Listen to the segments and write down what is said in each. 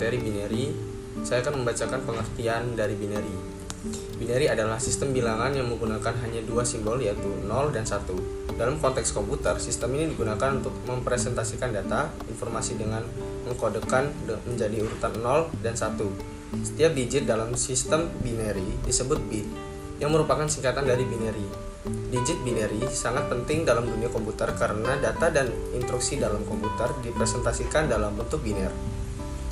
materi binary, saya akan membacakan pengertian dari binary. Binary adalah sistem bilangan yang menggunakan hanya dua simbol, yaitu 0 dan 1. Dalam konteks komputer, sistem ini digunakan untuk mempresentasikan data, informasi dengan mengkodekan menjadi urutan 0 dan 1. Setiap digit dalam sistem binary disebut bit, yang merupakan singkatan dari binary. Digit binary sangat penting dalam dunia komputer karena data dan instruksi dalam komputer dipresentasikan dalam bentuk biner.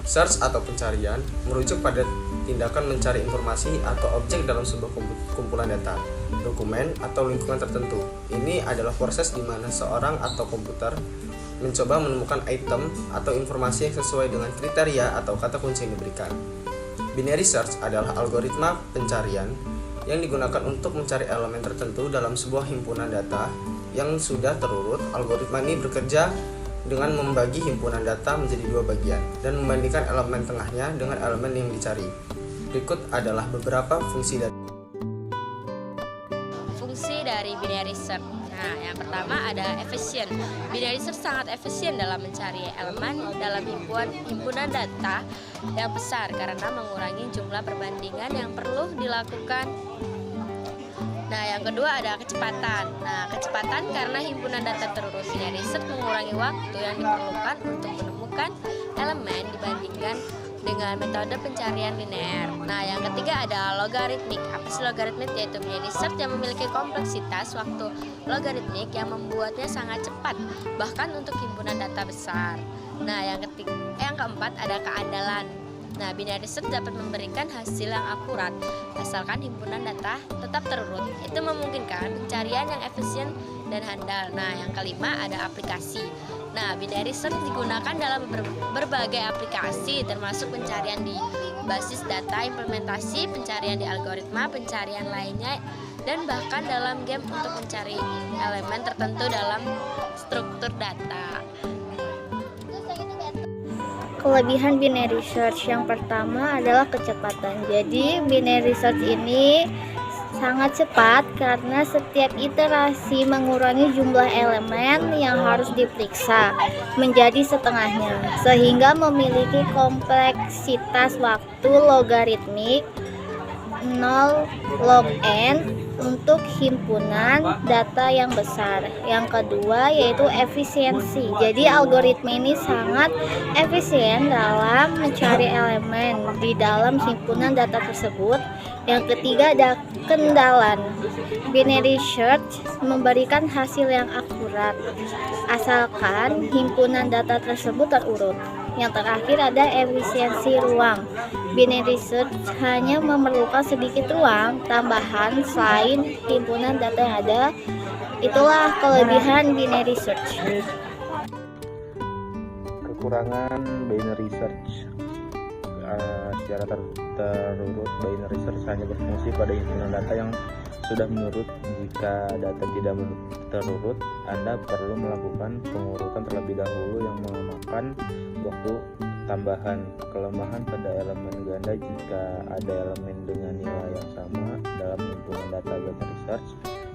Search atau pencarian merujuk pada tindakan mencari informasi atau objek dalam sebuah kumpulan data, dokumen, atau lingkungan tertentu. Ini adalah proses di mana seorang atau komputer mencoba menemukan item atau informasi yang sesuai dengan kriteria atau kata kunci yang diberikan. Binary search adalah algoritma pencarian yang digunakan untuk mencari elemen tertentu dalam sebuah himpunan data yang sudah terurut. Algoritma ini bekerja dengan membagi himpunan data menjadi dua bagian dan membandingkan elemen tengahnya dengan elemen yang dicari. Berikut adalah beberapa fungsi dari binary search. Nah, yang pertama ada efisien. Binary search sangat efisien dalam mencari elemen dalam himpunan data yang besar karena mengurangi jumlah perbandingan yang perlu dilakukan. Nah, yang kedua ada kecepatan. Nah, kecepatan karena himpunan data terurut. Binary search mengurangi waktu yang diperlukan untuk menemukan elemen dibandingkan dengan metode pencarian linear. Nah, yang ketiga ada logaritmik. Apa sih logaritmik? Yaitu binary search yang memiliki kompleksitas waktu logaritmik yang membuatnya sangat cepat, bahkan untuk himpunan data besar. Nah, yang keempat ada keandalan. Nah, binary search dapat memberikan hasil yang akurat asalkan himpunan data tetap terurut. Itu memungkinkan pencarian yang efisien dan handal. Nah, yang kelima ada aplikasi. Nah, binary search digunakan dalam berbagai aplikasi termasuk pencarian di basis data, implementasi, pencarian di algoritma, pencarian lainnya, dan bahkan dalam game untuk mencari elemen tertentu dalam struktur data. Kelebihan binary search yang pertama adalah kecepatan. Jadi binary search ini sangat cepat karena setiap iterasi mengurangi jumlah elemen yang harus diperiksa menjadi setengahnya, sehingga memiliki kompleksitas waktu logaritmik 0 log n untuk himpunan data yang besar. Yang kedua yaitu efisiensi. Jadi algoritma ini sangat efisien dalam mencari elemen di dalam himpunan data tersebut. Yang ketiga ada keandalan. Binary search memberikan hasil yang akurat asalkan himpunan data tersebut terurut. Yang terakhir ada efisiensi ruang. Binary search hanya memerlukan sedikit ruang tambahan selain himpunan data yang ada. Itulah kelebihan binary search. Kekurangan binary search. Secara terurut, binary search hanya berfungsi pada himpunan data yang sudah menurut. Jika data tidak terurut, Anda perlu melakukan pengurutan terlebih dahulu yang memakan waktu tambahan. Kelemahan pada elemen ganda: jika ada elemen dengan nilai yang sama dalam himpunan data binary search,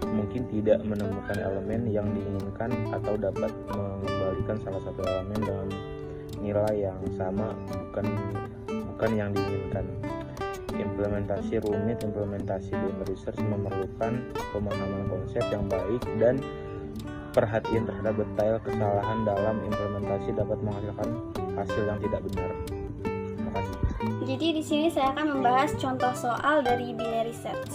mungkin tidak menemukan elemen yang diinginkan atau dapat mengembalikan salah satu elemen dengan nilai yang sama bukan yang diinginkan. Implementasi rumit. Implementasi binary search memerlukan pemahaman konsep yang baik dan perhatian terhadap detail. Kesalahan dalam implementasi dapat menghasilkan hasil yang tidak benar. Terima kasih. Jadi di sini saya akan membahas contoh soal dari binary search.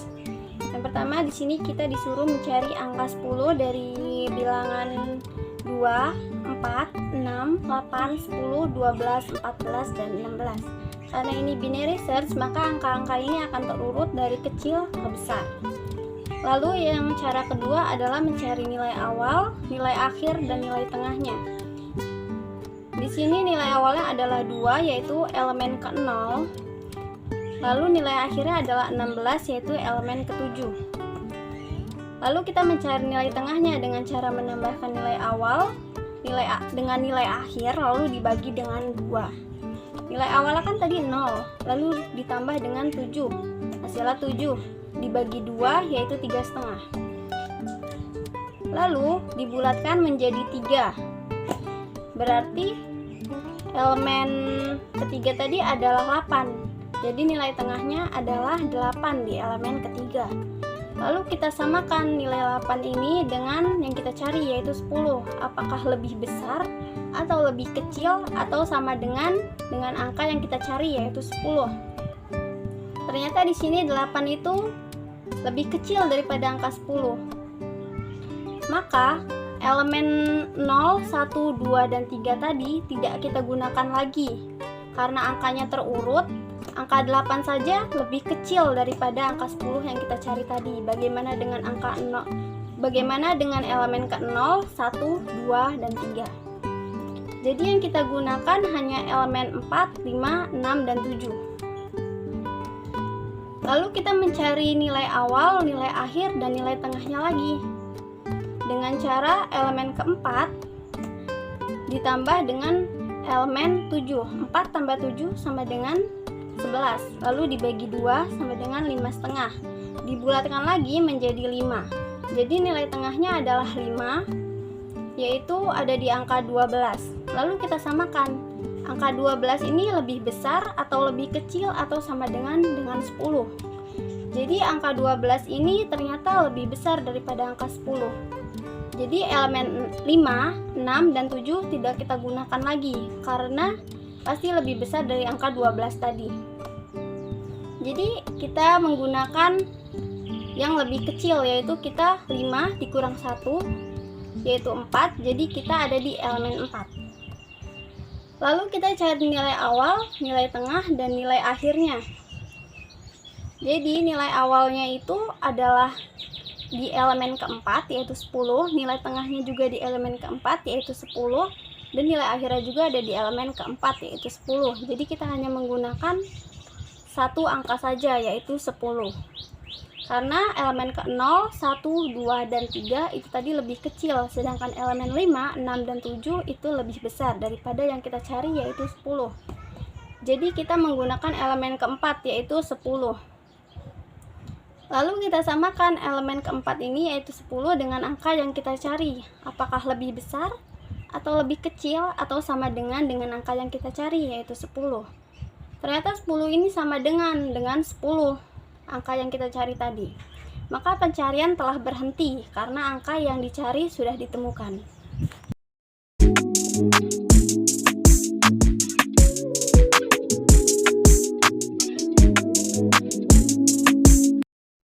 Yang pertama, di sini kita disuruh mencari angka 10 dari bilangan 2, 4, 6, 8, 10, 12, 14, dan 16. Karena ini binary search, maka angka-angka ini akan terurut dari kecil ke besar. Lalu yang cara kedua adalah mencari nilai awal, nilai akhir, dan nilai tengahnya. Di sini nilai awalnya adalah 2, yaitu elemen ke-0. Lalu nilai akhirnya adalah 16, yaitu elemen ke-7. Lalu kita mencari nilai tengahnya dengan cara menambahkan nilai awal dengan nilai akhir, lalu dibagi dengan 2. Nilai awalnya kan tadi 0, lalu ditambah dengan 7. Hasilnya 7 dibagi 2, yaitu 3,5. Lalu dibulatkan menjadi 3. Berarti elemen ketiga tadi adalah 8. Jadi nilai tengahnya adalah 8 di elemen ketiga. Lalu kita samakan nilai 8 ini dengan yang kita cari, yaitu 10. Apakah lebih besar atau lebih kecil atau sama dengan angka yang kita cari, yaitu 10. Ternyata di sini 8 itu lebih kecil daripada angka 10. Maka elemen 0, 1, 2, dan 3 tadi tidak kita gunakan lagi. Karena angkanya terurut, angka 8 saja lebih kecil daripada angka 10 yang kita cari tadi. Bagaimana dengan angka 0? Bagaimana dengan elemen ke-0, 1, 2, dan 3? Jadi yang kita gunakan hanya elemen 4, 5, 6, dan 7. Lalu kita mencari nilai awal, nilai akhir, dan nilai tengahnya lagi. Dengan cara elemen keempat ditambah dengan elemen 7. 4 tambah 7 sama dengan 11. Lalu dibagi 2 sama dengan 5,5. Dibulatkan lagi menjadi 5. Jadi nilai tengahnya adalah 5, yaitu ada di angka 12. Lalu kita samakan. Angka 12 ini lebih besar atau lebih kecil atau sama dengan 10. Jadi angka 12 ini ternyata lebih besar daripada angka 10. Jadi elemen 5, 6, dan 7 tidak kita gunakan lagi karena pasti lebih besar dari angka 12 tadi. Jadi kita menggunakan yang lebih kecil, yaitu kita 5 dikurang 1, yaitu 4. Jadi kita ada di elemen 4. Lalu kita cari nilai awal, nilai tengah, dan nilai akhirnya. Jadi nilai awalnya itu adalah di elemen keempat, yaitu 10. Nilai tengahnya juga di elemen keempat, yaitu 10. Dan nilai akhirnya juga ada di elemen keempat, yaitu 10. Jadi kita hanya menggunakan satu angka saja, yaitu 10. Karena elemen ke-0, 1, 2, dan 3 itu tadi lebih kecil. Sedangkan elemen 5, 6, dan 7 itu lebih besar daripada yang kita cari, yaitu 10. Jadi kita menggunakan elemen keempat, yaitu 10. Lalu kita samakan elemen keempat ini, yaitu 10, dengan angka yang kita cari. Apakah lebih besar atau lebih kecil atau sama dengan angka yang kita cari, yaitu 10. Ternyata 10 ini sama dengan 10 angka yang kita cari tadi. Maka pencarian telah berhenti karena angka yang dicari sudah ditemukan.